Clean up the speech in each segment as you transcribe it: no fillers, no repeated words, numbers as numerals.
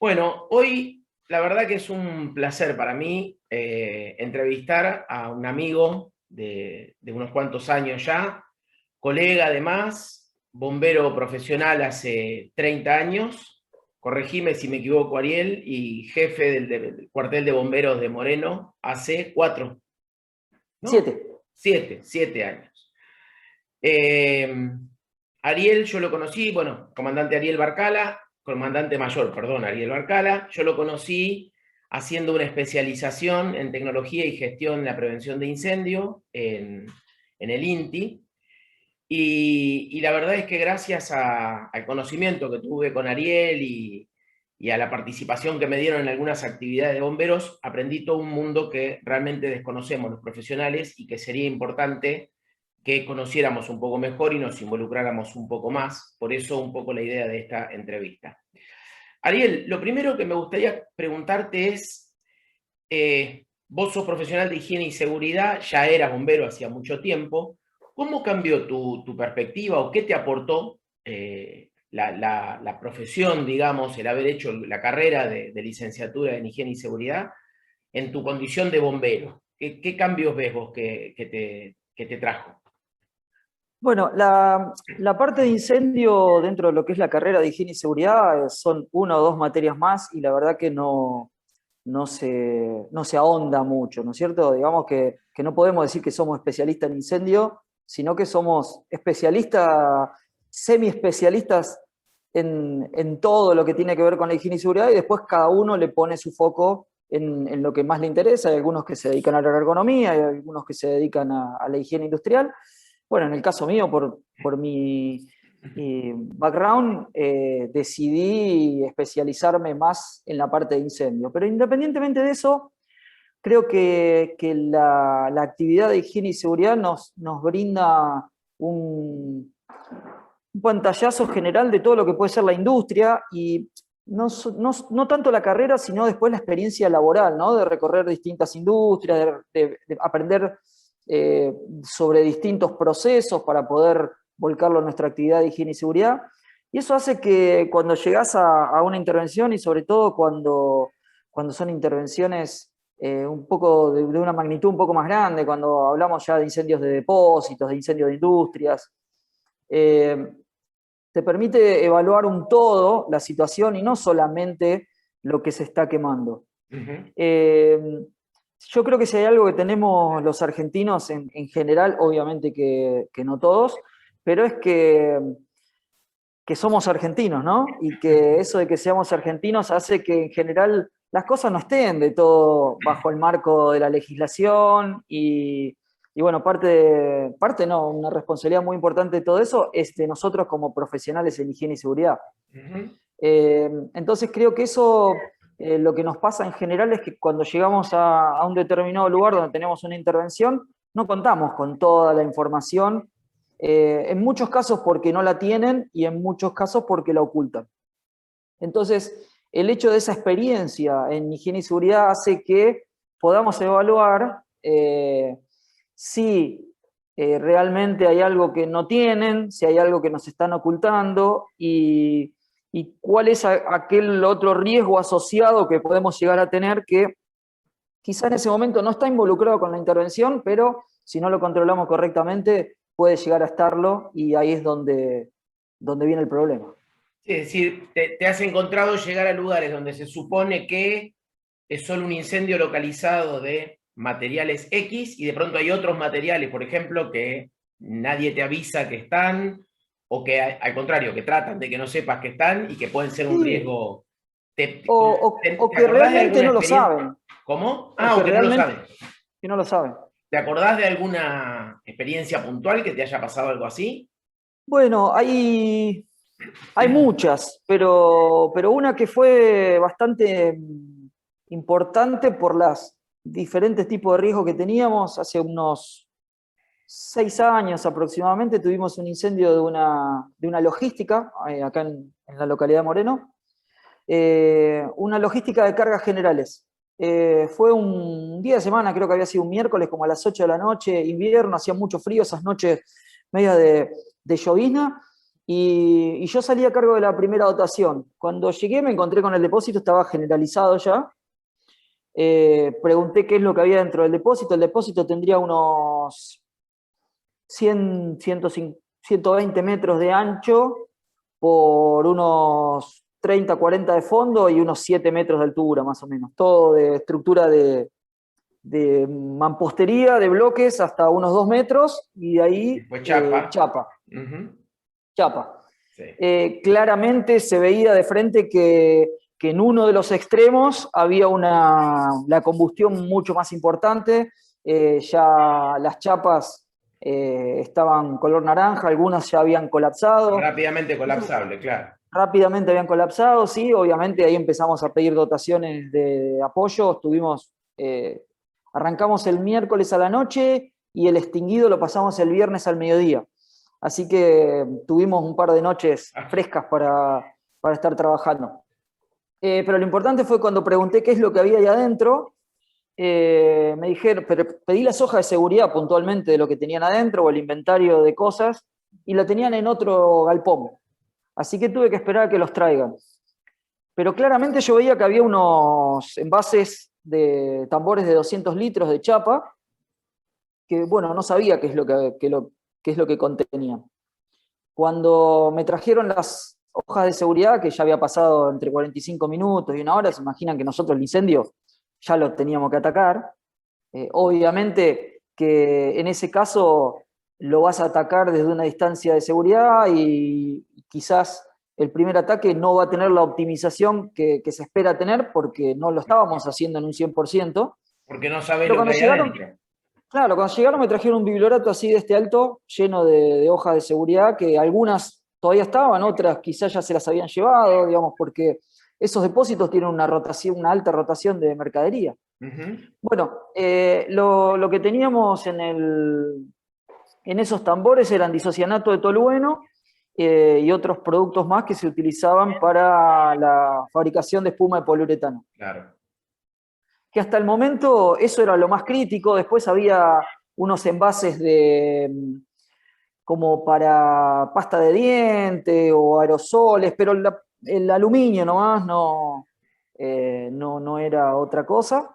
Bueno, hoy la verdad que es un placer para mí entrevistar a un amigo de unos cuantos años ya, colega además, bombero profesional hace 30 años, corregime si me equivoco Ariel, y jefe del cuartel de bomberos de Moreno hace 4, ¿no? 7. 7 años. Eh, Ariel, yo lo conocí, bueno, comandante Ariel Barcala, comandante mayor, perdón, Ariel Barcala, yo lo conocí haciendo una especialización en tecnología y gestión de la prevención de incendio en el INTI, y la verdad es que gracias al conocimiento que tuve con Ariel y a la participación que me dieron en algunas actividades de bomberos, aprendí todo un mundo que realmente desconocemos los profesionales y que sería importante que conociéramos un poco mejor y nos involucráramos un poco más. Por eso un poco la idea de esta entrevista. Ariel, lo primero que me gustaría preguntarte es, vos sos profesional de higiene y seguridad, ya eras bombero hacía mucho tiempo. ¿Cómo cambió tu perspectiva o qué te aportó la profesión, digamos, el haber hecho la carrera de licenciatura en higiene y seguridad en tu condición de bombero? ¿Qué cambios ves vos que te trajo? Bueno, la parte de incendio dentro de lo que es la carrera de higiene y seguridad son una o dos materias más y la verdad que no se ahonda mucho, ¿no es cierto? Digamos que no podemos decir que somos especialistas en incendio, sino que somos especialistas, semi-especialistas en todo lo que tiene que ver con la higiene y seguridad y después cada uno le pone su foco en lo que más le interesa. Hay algunos que se dedican a la ergonomía, hay algunos que se dedican a la higiene industrial. Bueno, en el caso mío, por mi background, decidí especializarme más en la parte de incendio. Pero independientemente de eso, creo que la actividad de higiene y seguridad nos brinda un pantallazo general de todo lo que puede ser la industria y no tanto la carrera, sino después la experiencia laboral, ¿no? De recorrer distintas industrias, de aprender sobre distintos procesos para poder volcarlo a nuestra actividad de higiene y seguridad. Y eso hace que cuando llegás a una intervención y sobre todo cuando son intervenciones un poco de una magnitud un poco más grande, cuando hablamos ya de incendios de depósitos, de incendios de industrias, eh, te permite evaluar un todo la situación y no solamente lo que se está quemando. Uh -huh. Eh, yo creo que si hay algo que tenemos los argentinos en general, obviamente que no todos, pero es que somos argentinos, ¿no? Y que eso de que seamos argentinos hace que en general las cosas no estén de todo bajo el marco de la legislación y bueno, parte no, una responsabilidad muy importante de todo eso es de nosotros como profesionales en higiene y seguridad. Uh -huh. Entonces creo que eso, lo que nos pasa en general es que cuando llegamos a un determinado lugar donde tenemos una intervención, no contamos con toda la información, en muchos casos porque no la tienen y en muchos casos porque la ocultan. Entonces, el hecho de esa experiencia en higiene y seguridad hace que podamos evaluar si realmente hay algo que no tienen, si hay algo que nos están ocultando y cuál es aquel otro riesgo asociado que podemos llegar a tener que quizá en ese momento no está involucrado con la intervención, pero si no lo controlamos correctamente puede llegar a estarlo y ahí es donde viene el problema. Sí, es decir, te has encontrado llegar a lugares donde se supone que es solo un incendio localizado de materiales X y de pronto hay otros materiales, por ejemplo, que nadie te avisa que están o que al contrario, que tratan de que no sepas que están y que pueden ser un Sí, riesgo. o, o ¿Te que acordás de realmente alguna no lo experiencia? saben, ¿Cómo? o Ah, que o que no lo realmente sabes. que no lo saben. ¿Te acordás de alguna experiencia puntual que te haya pasado algo así? Bueno, hay muchas, pero una que fue bastante importante por las diferentes tipos de riesgos que teníamos, hace unos 6 años aproximadamente tuvimos un incendio de una logística acá en la localidad de Moreno, una logística de cargas generales. Fue un día de semana, creo que había sido un miércoles, como a las 8 de la noche, invierno, hacía mucho frío, esas noches medias de llovizna, y yo salí a cargo de la primera dotación. Cuando llegué me encontré con el depósito, estaba generalizado ya. Pregunté qué es lo que había dentro del depósito. El depósito tendría unos 100, 120 metros de ancho por unos 30, 40 de fondo y unos 7 metros de altura, más o menos. Todo de estructura de mampostería, de bloques, hasta unos 2 metros, y de ahí Después chapa. chapa. Ujú. Chapa. Sí. Claramente se veía de frente que en uno de los extremos había la combustión mucho más importante. Ya las chapas estaban color naranja, algunas ya habían colapsado. Rápidamente colapsable, claro. Rápidamente habían colapsado, sí, obviamente ahí empezamos a pedir dotaciones de apoyo. Arrancamos el miércoles a la noche y el extinguido lo pasamos el viernes al mediodía. Así que tuvimos un par de noches frescas para estar trabajando. Pero lo importante fue cuando pregunté qué es lo que había ahí adentro, me dijeron, pero pedí las hojas de seguridad puntualmente de lo que tenían adentro o el inventario de cosas, y lo tenían en otro galpón. Así que tuve que esperar a que los traigan. Pero claramente yo veía que había unos envases de tambores de 200 litros de chapa, que bueno, no sabía qué es qué es lo que contenían. Cuando me trajeron las hojas de seguridad, que ya había pasado entre 45 minutos y una hora, se imaginan que nosotros el incendio ya lo teníamos que atacar. Obviamente que en ese caso lo vas a atacar desde una distancia de seguridad y quizás el primer ataque no va a tener la optimización que se espera tener porque no lo estábamos haciendo en un 100%. Porque no sabés Pero lo que cuando hay llegaron, adentro. claro, cuando llegaron me trajeron un bibliorato así de este alto, lleno de hojas de seguridad, que algunas todavía estaban, otras quizás ya se las habían llevado, digamos, porque esos depósitos tienen una rotación, una alta rotación de mercadería. Ujú. Bueno, lo que teníamos en esos tambores eran disocianato de tolueno y otros productos más que se utilizaban para la fabricación de espuma de poliuretano. Claro. Que hasta el momento eso era lo más crítico. Después había unos envases como para pasta de diente o aerosoles, pero el aluminio nomás no era otra cosa.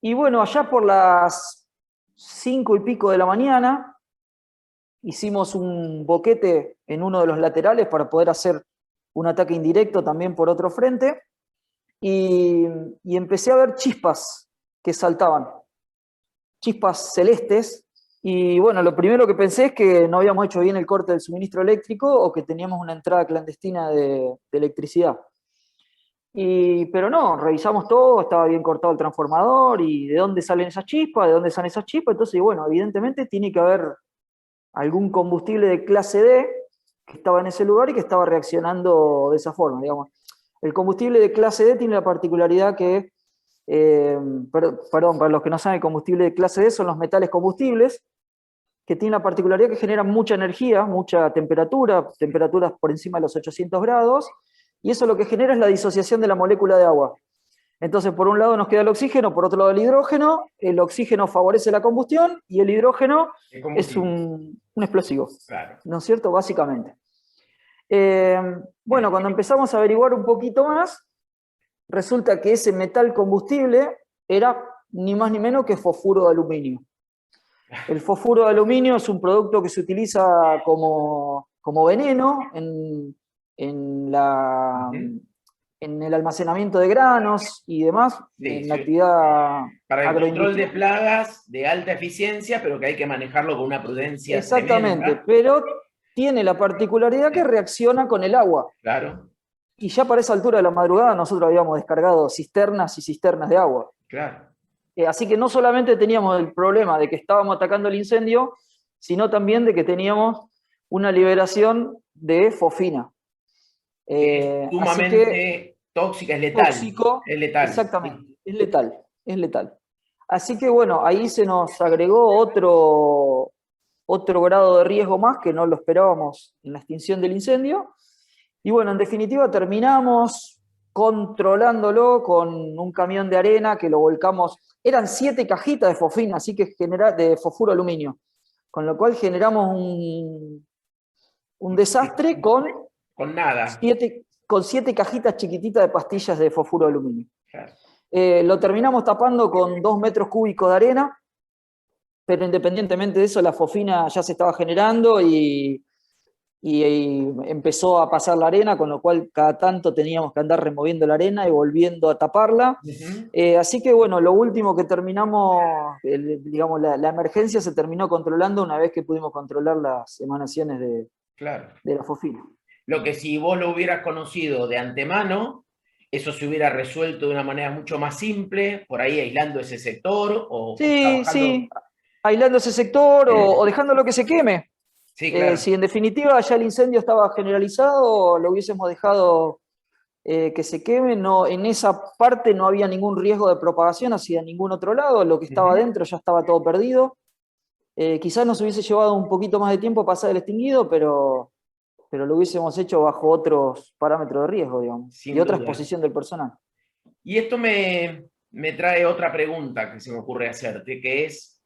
Y bueno, allá por las 5 y pico de la mañana hicimos un boquete en uno de los laterales para poder hacer un ataque indirecto también por otro frente. Y empecé a ver chispas que saltaban, chispas celestes. Y bueno, lo primero que pensé es que no habíamos hecho bien el corte del suministro eléctrico o que teníamos una entrada clandestina de electricidad. Pero no, revisamos todo, estaba bien cortado el transformador y de dónde salen esas chispas, de dónde salen esas chispas. Entonces, bueno, evidentemente tiene que haber algún combustible de clase D que estaba en ese lugar y que estaba reaccionando de esa forma, digamos. El combustible de clase D tiene la particularidad que, perdón, para los que no saben, el combustible de clase D son los metales combustibles, que tienen la particularidad que generan mucha energía, mucha temperatura, temperaturas por encima de los 800 grados, y eso lo que genera es la disociación de la molécula de agua. Entonces, por un lado nos queda el oxígeno, por otro lado el oxígeno favorece la combustión y el hidrógeno es un explosivo, Claro. ¿no es cierto? Básicamente. Bueno, cuando empezamos a averiguar un poquito más, resulta que ese metal combustible era ni más ni menos que fosfuro de aluminio. El fosfuro de aluminio es un producto que se utiliza como veneno en el almacenamiento de granos y demás, Sí, en la actividad para el control de agroindustrial. plagas de alta eficiencia, pero que hay que manejarlo con una prudencia Exactamente, tremenda. pero tiene la particularidad que reacciona con el agua. Claro, Y ya para esa altura de la madrugada nosotros habíamos descargado cisternas y cisternas de agua. claro. Así que no solamente teníamos el problema de que estábamos atacando el incendio, sino también de que teníamos una liberación de fosfina. Que es Así que sumamente tóxica, es letal. tóxico, Es letal. exactamente, es letal, es letal. Así que bueno, ahí se nos agregó otro grado de riesgo más que no lo esperábamos en la extinción del incendio. Y bueno, en definitiva terminamos controlándolo con un camión de arena que lo volcamos. Eran 7 cajitas de fosfina, así que de fosfuro aluminio, con lo cual generamos Un desastre Con nada. con 7 cajitas chiquititas de pastillas de fosfuro de aluminio. Claro. Lo terminamos tapando con 2 metros cúbicos de arena, pero independientemente de eso, la fofina ya se estaba generando y empezó a pasar la arena, con lo cual cada tanto teníamos que andar removiendo la arena y volviendo a taparla. Ujú. Así que bueno, lo último que terminamos, digamos, la emergencia se terminó controlando una vez que pudimos controlar las emanaciones Claro. de la fofina. Lo que si vos lo hubieras conocido de antemano, eso se hubiera resuelto de una manera mucho más simple, por ahí aislando ese sector o Sí, trabajando. sí, aislando ese sector o dejándolo que se queme. Sí, claro. Si en definitiva ya el incendio estaba generalizado, lo hubiésemos dejado que se queme. No, en esa parte no había ningún riesgo de propagación hacia ningún otro lado, lo que estaba Ujú. adentro ya estaba todo perdido. Quizás nos hubiese llevado un poquito más de tiempo pasar el extinguido, pero lo hubiésemos hecho bajo otros parámetros de riesgo, digamos, y Sin otra duda. exposición del personal. Y esto me trae otra pregunta que se me ocurre hacerte, que es,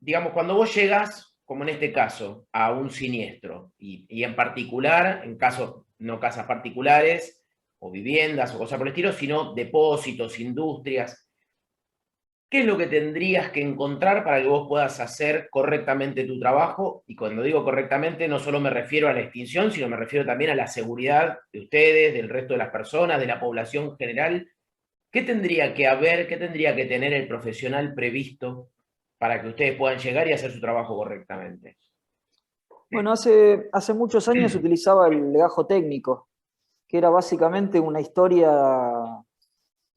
digamos, cuando vos llegas, como en este caso, a un siniestro, y en particular, en casos, no casas particulares, o viviendas o cosas por el estilo, sino depósitos, industrias, ¿qué es lo que tendrías que encontrar para que vos puedas hacer correctamente tu trabajo? Y cuando digo correctamente, no solo me refiero a la extinción, sino me refiero también a la seguridad de ustedes, del resto de las personas, de la población general. ¿Qué tendría que haber, qué tendría que tener el profesional previsto para que ustedes puedan llegar y hacer su trabajo correctamente? Bueno, hace muchos años se utilizaba el legajo técnico, que era básicamente una historia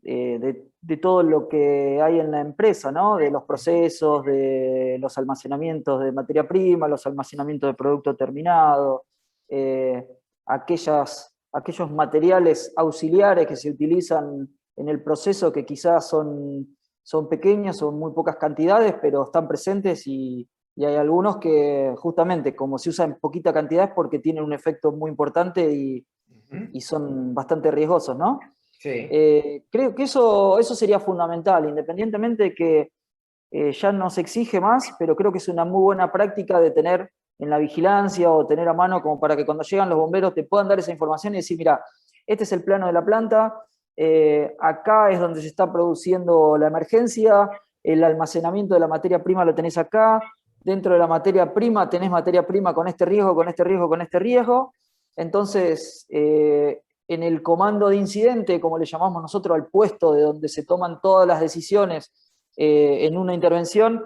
de todo lo que hay en la empresa, ¿no? De los procesos, de los almacenamientos de materia prima, los almacenamientos de producto terminado, eh, aquellos materiales auxiliares que se utilizan en el proceso que quizás son pequeños, son muy pocas cantidades, pero están presentes y hay algunos que justamente como se usan en poquita cantidad es porque tienen un efecto muy importante Ujú. y son bastante riesgosos, ¿no? Sí, Creo que eso sería fundamental, independientemente de que ya no se exige más, pero creo que es una muy buena práctica de tener en la vigilancia o tener a mano como para que cuando llegan los bomberos te puedan dar esa información y decir, mira, este es el plano de la planta, acá es donde se está produciendo la emergencia, el almacenamiento de la materia prima lo tenés acá, dentro de la materia prima tenés materia prima con este riesgo, con este riesgo, con este riesgo. Entonces, en el comando de incidente, como le llamamos nosotros al puesto de donde se toman todas las decisiones en una intervención,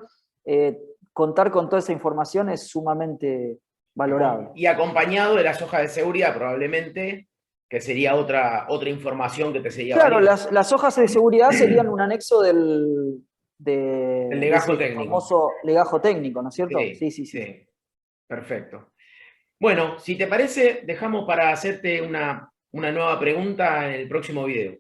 contar con toda esa información es sumamente valorable. y acompañado de las hojas de seguridad probablemente, que sería otra información que te sería Claro, valiosa. las hojas de seguridad serían un anexo El de legajo ese técnico. famoso legajo técnico, ¿no es cierto? Sí, Sí, sí, sí. sí, perfecto. Bueno, si te parece, dejamos para hacerte una nueva pregunta en el próximo video.